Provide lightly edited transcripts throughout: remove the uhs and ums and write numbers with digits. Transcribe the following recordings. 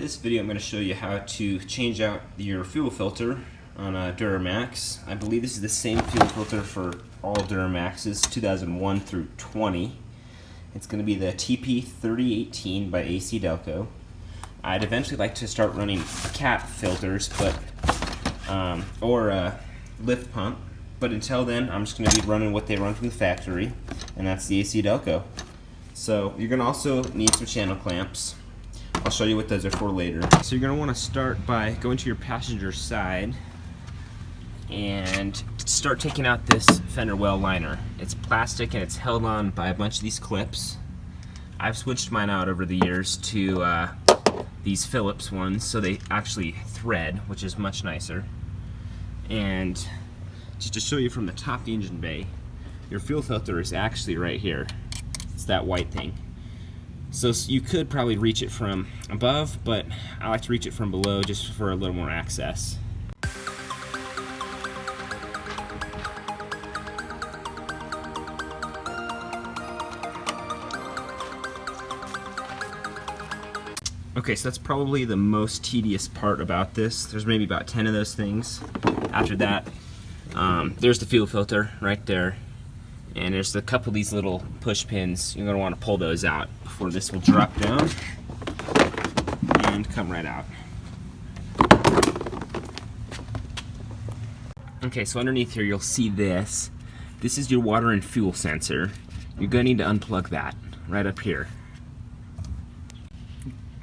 this video I'm going to show you how to change out your fuel filter on a Duramax. I believe this is the same fuel filter for all Duramaxes, 2001 through 20. It's going to be the TP3018 by AC Delco. I'd eventually like to start running cat filters, but or a lift pump. But until then, I'm just going to be running what they run from the factory, and that's the AC Delco. So you're going to also need some channel clamps. I'll show you what those are for later. So you're going to want to start by going to your passenger side and start taking out this fender well liner. It's plastic and it's held on by a bunch of these clips. I've switched mine out over the years to these Phillips ones, so they actually thread, which is much nicer. And just to show you from the top of the engine bay, your fuel filter is actually right here. It's that white thing. So you could probably reach it from above, but I like to reach it from below just for a little more access. Okay, so that's probably the most tedious part about this. There's maybe about 10 of those things. After that, there's the fuel filter right there. And there's a couple of these little push pins. You're going to want to pull those out before this will drop down and come right out. Okay, so underneath here you'll see this. This is your water and fuel sensor. You're going to need to unplug that right up here.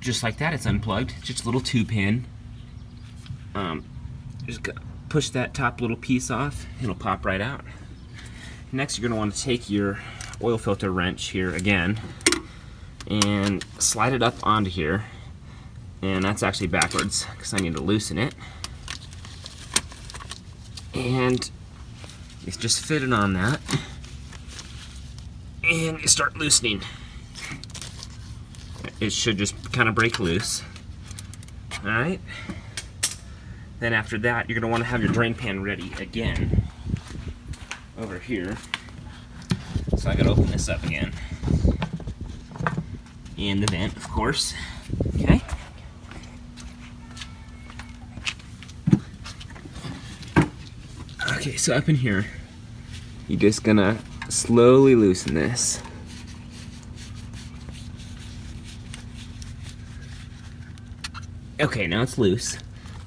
Just like that, it's unplugged. It's just a little 2-pin. Just push that top little piece off. It'll pop right out. Next, you're going to want to take your oil filter wrench here again and slide it up onto here. And that's actually backwards because I need to loosen it. And you just fit it on that. And you start loosening. It should just kind of break loose. Alright. Then after that, you're going to want to have your drain pan ready again. Over here. So I gotta open this up again. And the vent, of course. Okay. Okay, so up in here, you're just gonna slowly loosen this. Okay, now it's loose.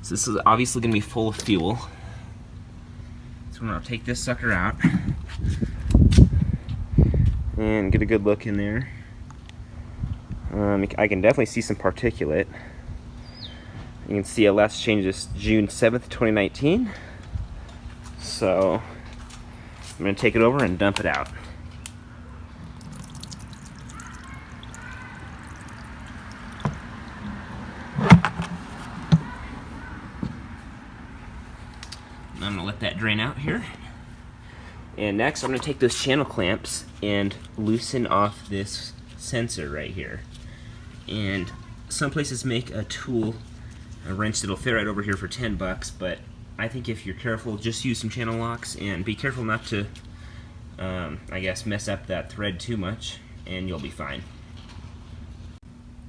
So this is obviously gonna be full of fuel. I'm going to take this sucker out and get a good look in there. I can definitely see some particulate. You can see last change is June 7th, 2019. So I'm going to take it over and dump it out. I'm going to let that drain out here. And next I'm going to take those channel clamps and loosen off this sensor right here. And some places make a tool, a wrench that'll fit right over here for 10 bucks, but I think if you're careful, just use some channel locks and be careful not to, I guess, mess up that thread too much, and you'll be fine.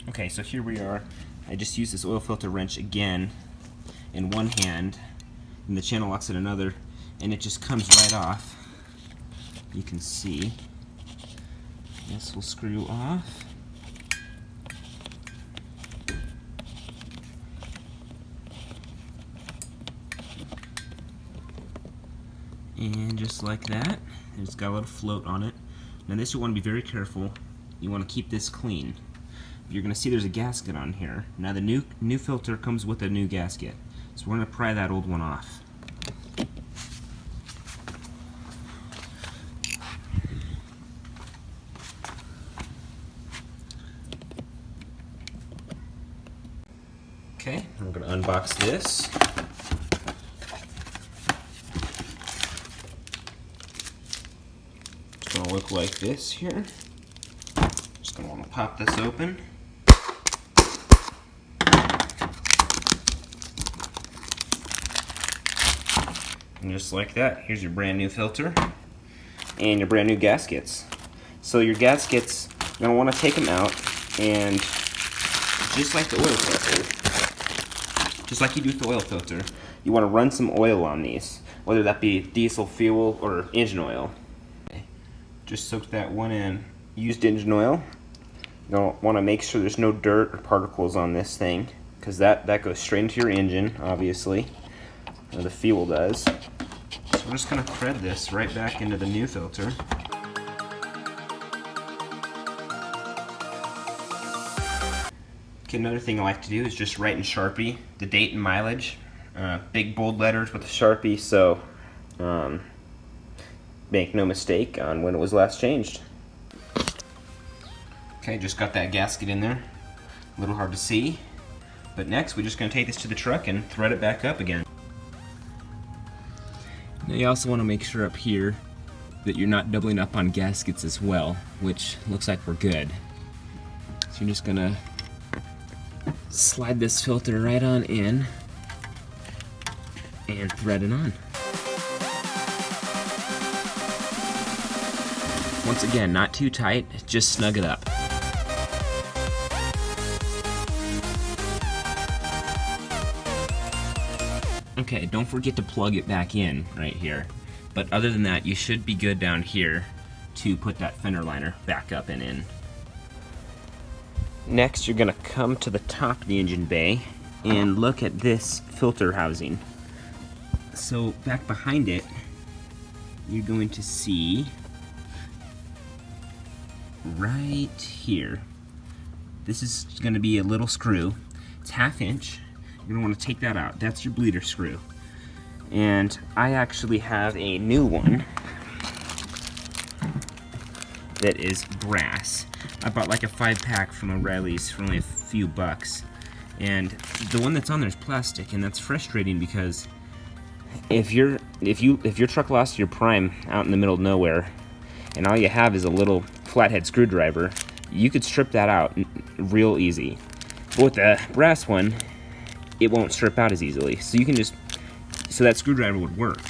Okay, so here we are. I just used this oil filter wrench again in one hand, and the channel locks in another, and it just comes right off. You can see. This will screw off. And just like that, it's got a little float on it. Now this, you want to be very careful. You want to keep this clean. You're going to see there's a gasket on here. Now the new filter comes with a new gasket. So we're going to pry that old one off. Okay, I'm going to unbox this. It's going to look like this here. Just going to want to pop this open. And just like that, here's your brand new filter and your brand new gaskets. So your gaskets, you're going to want to take them out and just like the oil filter, just like you do with the oil filter, you want to run some oil on these, whether that be diesel fuel or engine oil. Just soak that one in used engine oil. You don't want to make sure there's no dirt or particles on this thing, because that goes straight into your engine, obviously, or the fuel does. So we're just going to thread this right back into the new filter. Okay, another thing I like to do is just write in Sharpie the date and mileage. Big bold letters with a Sharpie, so make no mistake on when it was last changed. Okay, just got that gasket in there. A little hard to see. But next, we're just going to take this to the truck and thread it back up again. Now you also want to make sure up here that you're not doubling up on gaskets as well, which looks like we're good. So you're just going to slide this filter right on in and thread it on. Once again, not too tight, just snug it up. Okay, don't forget to plug it back in right here. But other than that, you should be good down here to put that fender liner back up and in. Next, you're going to come to the top of the engine bay and look at this filter housing. So back behind it, you're going to see right here. This is going to be a little screw. It's 1/2 inch. You're going to want to take that out. That's your bleeder screw. And I actually have a new one that is brass. I bought like a 5-pack from O'Reilly's for only a few bucks. And the one that's on there is plastic, and that's frustrating because if your truck lost your prime out in the middle of nowhere and all you have is a little flathead screwdriver, you could strip that out real easy. But with the brass one, it won't strip out as easily. So you can just, so that screwdriver would work.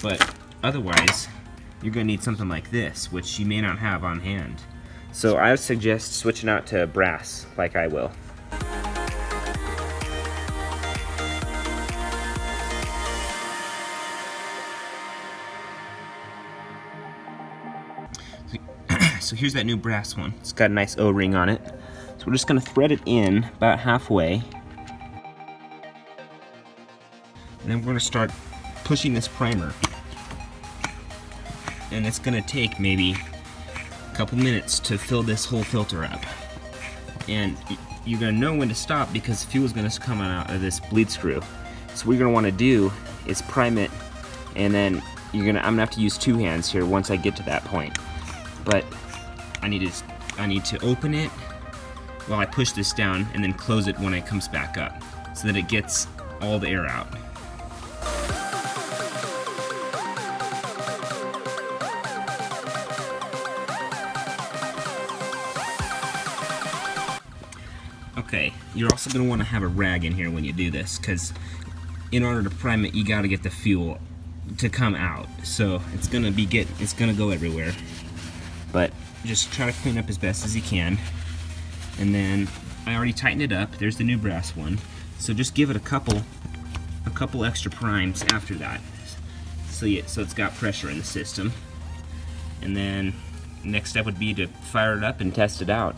But otherwise, you're going to need something like this, which you may not have on hand. So I would suggest switching out to brass, like I will. So here's that new brass one. It's got a nice O-ring on it. So we're just going to thread it in about halfway. And then we're going to start pushing this primer. And it's going to take maybe a couple minutes to fill this whole filter up. And you're going to know when to stop because fuel is going to come out of this bleed screw. So what you're going to want to do is prime it, and then I'm going to have to use 2 hands here once I get to that point. But I need to open it while I push this down and then close it when it comes back up so that it gets all the air out. Okay, you're also going to want to have a rag in here when you do this, because in order to prime it, you got to get the fuel to come out. So it's going to go everywhere. But just try to clean up as best as you can. And then I already tightened it up. There's the new brass one. So just give it a couple extra primes after that, so it's got pressure in the system. And then next step would be to fire it up and test it out.